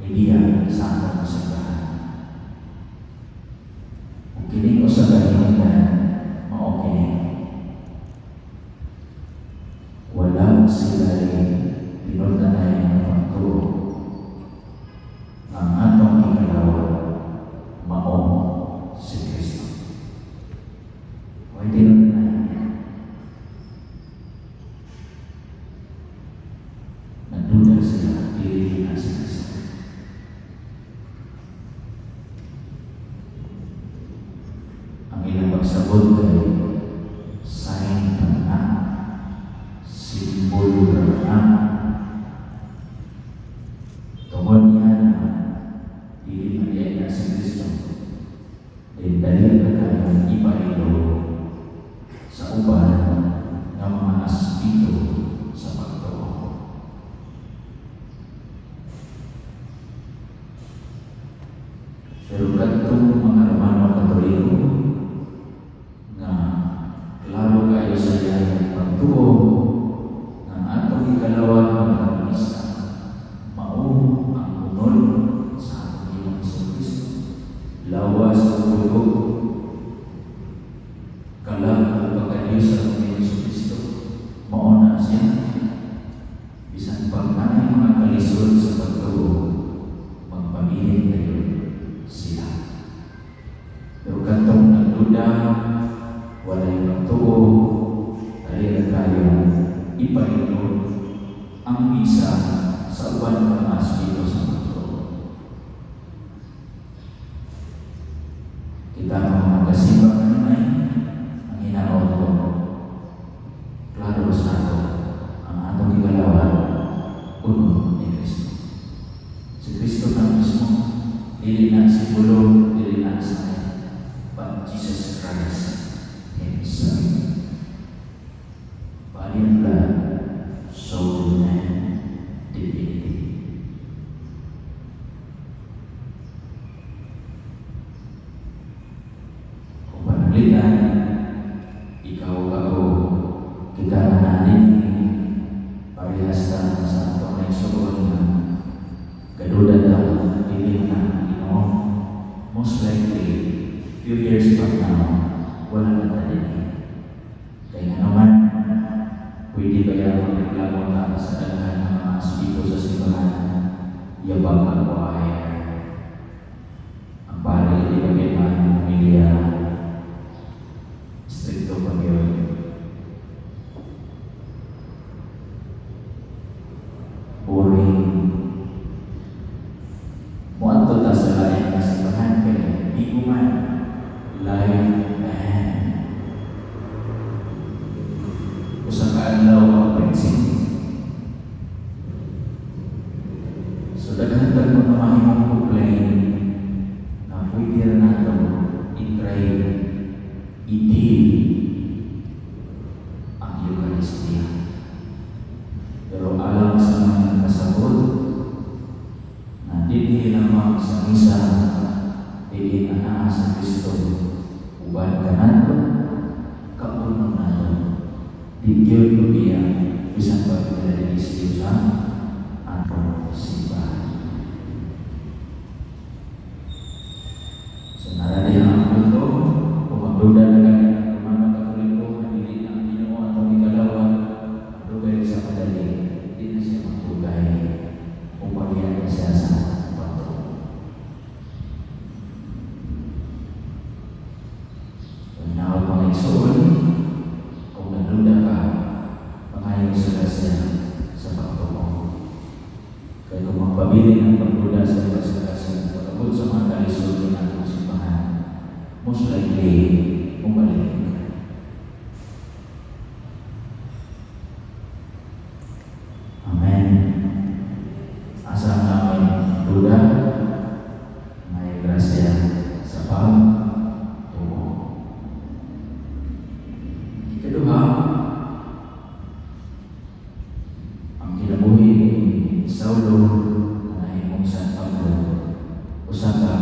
ideya sa akong simbahan. Kung kining usa ka hinungdan, mao kini. Wala sila pinundanay ng pagtuo. Ang atong ikalawa, mao si Kristo. Huwag pinundanay. Nagduda sila, dili na si Kristo. Ang ilang pagsabot kay sign na simbolo na tungod niya na dili man na si Kristo. Dahil dahil na kayong ipailo sa uban ng mga aspeto sa pagtuo. Pero katong mga Romano Katoliko na klaro kayo sa iyang pagtuo ng atong ikalawa ng misa, mao ang unol sa atong Ginoong Kristo. Lawas ang tulog, kalang pagkadiyos sa atong Ginoong Kristo, mao na siya. Bisan pag namin mga kalisod sa pagtuo, magpabilin kayo sila. Pero katong nagduda, walay pagtuo, dali na tayo ipahinod ang misa sa uban ng mga aspeto sa pagtuo. Kita mga kasimbang nanay, ang hinaot ko, klaro sa ato, ang atong ikalawan, uno ni Kristo. Si Kristo na mismo, dili na si Pulo, dili na sa but Jesus Christ Himself. Body and blood, soul and divinity. Kung panalitan, ikaw ako, kita na natin, parehas na sa atong nagsuon na kaduda daw, dili na Ginoo. Most likely, few years from now, wala na tayo. Kaya nga naman, pwede kaya magreklamo na sa dalahan ng mga aspeto sa simbahan, yabang ang choir, ang pari, di ba kailangan ng pamilya, stricto pag yun. Boring. Muanto ta sa lain na simbahan kaya di ko man live band. Usa ka adlaw ang prinsip. So daghan tag mga mahimong complain na pwede rin nato i-try i-deal ang Eucharistia. Pero alam sa mga kasabot na dili lamang sa misa, dili na naa sa Kristo, uban ka nato, kauno nato, di gyud lubiya, bisan pa pinadalisyo sa atong simbahan. So narali ang punto, kung magduda na kami ang Romano Katoliko, na dili na ang Ginoo atong ikalawa, dugay sa madali, di na siya magdugay, umagiyan na siya sa pagtuo. Now, mga igsoon, kung nagduda ka, pangayon sila siya sa pagtuo. Kaya kung magpabilin ang pagduda sa iba sila siya, pagkabot sa mga kalisod ng atong simbahan, most likely, umalik ka. Amen. Asa nga may duda, may grasya sa pagtuo. Ikaduha, ang kinabuhi ni Saulo na nahimong San Pablo, usa ka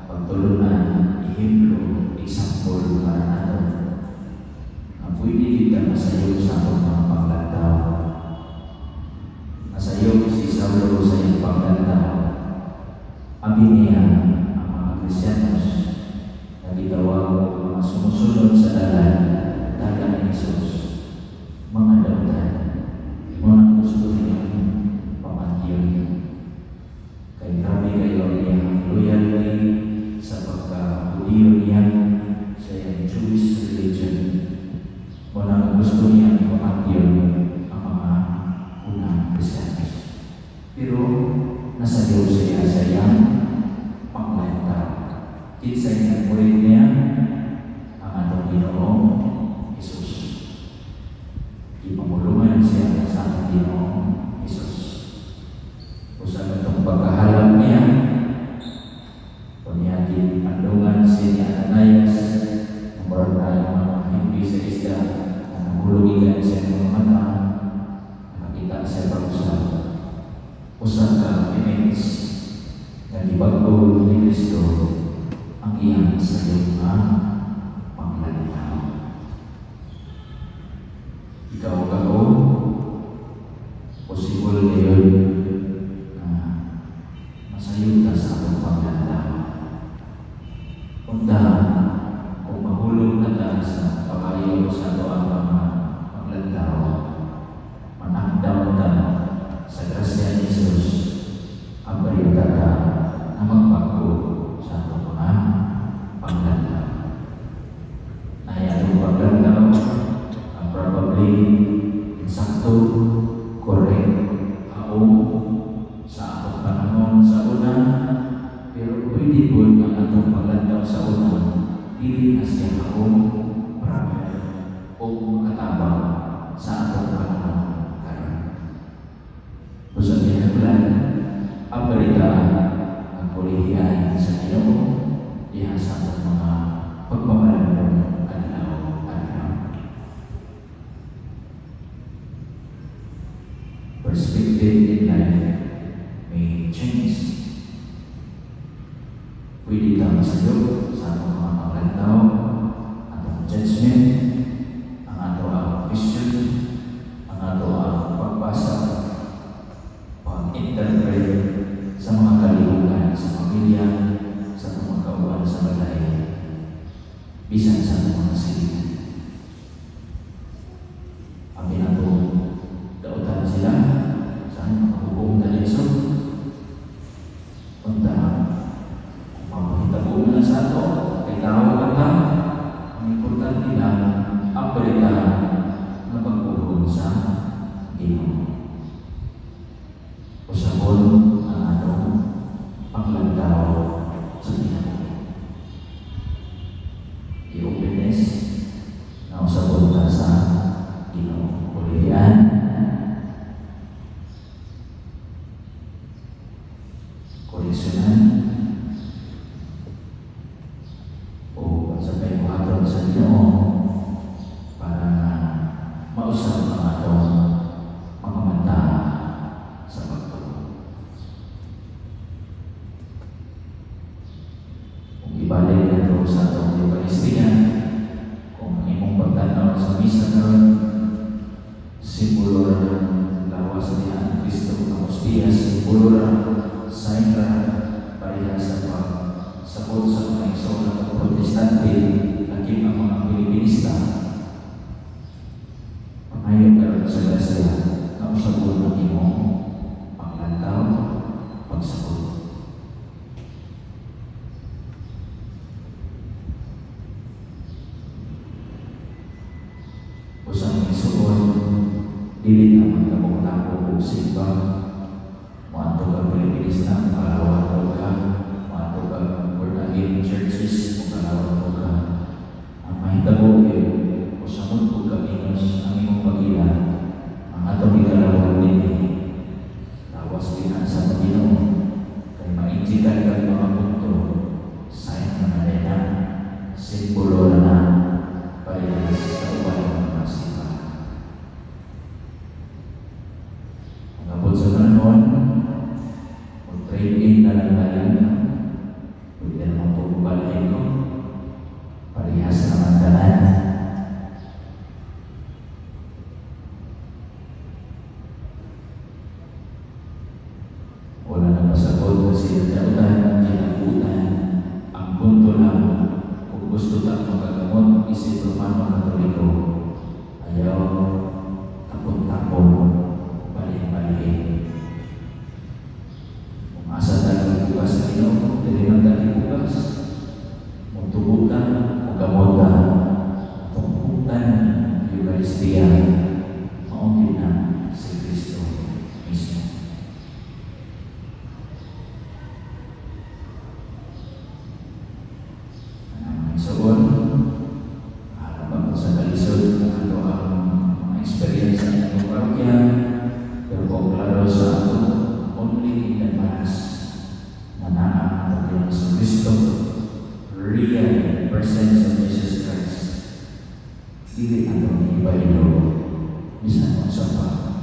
pagtulunan, ihemplo, example para nato biniya ang mga Kristiyanos na gitawag o mga sumusunod sa dalan ni Jesus. Mga dautan, muna gusto niya pamangkin. Kay grabe kayo niyang loyalty sa pagka-Hudiyo niya sa iyang Jewish religion. Muna gusto niya pamangkin ang mga unang Kristiyanos. Pero nasa Diyos siya sa iyang panglantang. Kinsa niya murid niya ang atong Ginoong Jesus. Ipamulungan siya sa atong Ginoong Jesus. Usa itong pagkahalap niya, kunyagi andungan siya Ananias, namurag na yung mga hindi sa isda, na nahulugigan siya ng mga mata, nakakita siya pag-usap. Usap ka image na ibago ni Kristo ang iyang sa iyong panglanitaw. Ikaw ako, possible ngayon na masayuta sa atong panglanitaw. Punta, kung mahulog na ta sa pakayo sa ito ang mga panglanitaw, manakdaw ta sa grasya ni Jesus ang balita na magbago sa atong mga panglantaw. Nayadong panglantaw ang probably insakto, correct, aong sa atong panahon sa una, pero pwede po ang atong panglantaw sa una, dili na siya aong proper o makatabang sa atong panahon karon. Usa niya bulan ang balita ang pulihan sa Ginoo diha sa atong mga pagmamalandong adlaw-adlaw. Perspective in life may change. Pwede ka masayog sa atong mga paglantaw, atong judgment, ang atong vision, ang atong pagbasa, pag-interpret sa mga kalihukan sa pamilya, sa mga kauban sa balay, bisan sa mga silihan. Ang pinatong dautan sila sa makabubong na litso. Punta, kung mapahitabo na sa ito, kay tawag ka, ang importante na ang balita na pagpuhon sa Ginoo. Usapon ang atong panglantaw sa Ginoo. I-openness na usapon ka sa Ginoo. Kulihan, koleksyonan, o pagsabay buhaton sa Ginoo para mausap ang atong mga mata sa pagtuo. Kung ibalik na ito sa atong Eucharistia, kung imong pagtanaw sa misa karon, simbolo ng lawas niya ang Kristo ng Hostia, simbolo ng sign na pareha sa pagsapot sa mga igsoon ng Protestante, laging ang mga Pilipinista. Pangayog karon sa grasya na usapon ng imong panglantaw, pagsapot. Usang igsoon, dili naman kamong-tamo o simba, maanto ka Pilipinista, makalawan ka, maanto ka born-again churches, makalawan ka. Ang mahitabo yun, kung samot po kaginos ang imong pag-ila, ang atong ikalawan din lawas din sa Ginoo, kay maintikan ka mga punto, sign na malena, simbolo na parehas sa uban ng mga simba. Ang abot sa panahon, mag-trade-in na lang pwede naman po bubalahin ko, parehas naman tanan. Wala na pasapot kasi nagdautan Ginoo diri man ta bukas. Mutubukan o gamutan, tungkutan Eucharistia, maungkit na si Kristo mismo. Ang isaon, harapan ko sa kalisod kung ano ang mga experience sa inyong parokya, pero kung klaro sa ato, only in the past, na naang natin sa Kristo, real presence of Jesus Christ. Dili ato ni iba-ilo, bisan mo sa pa.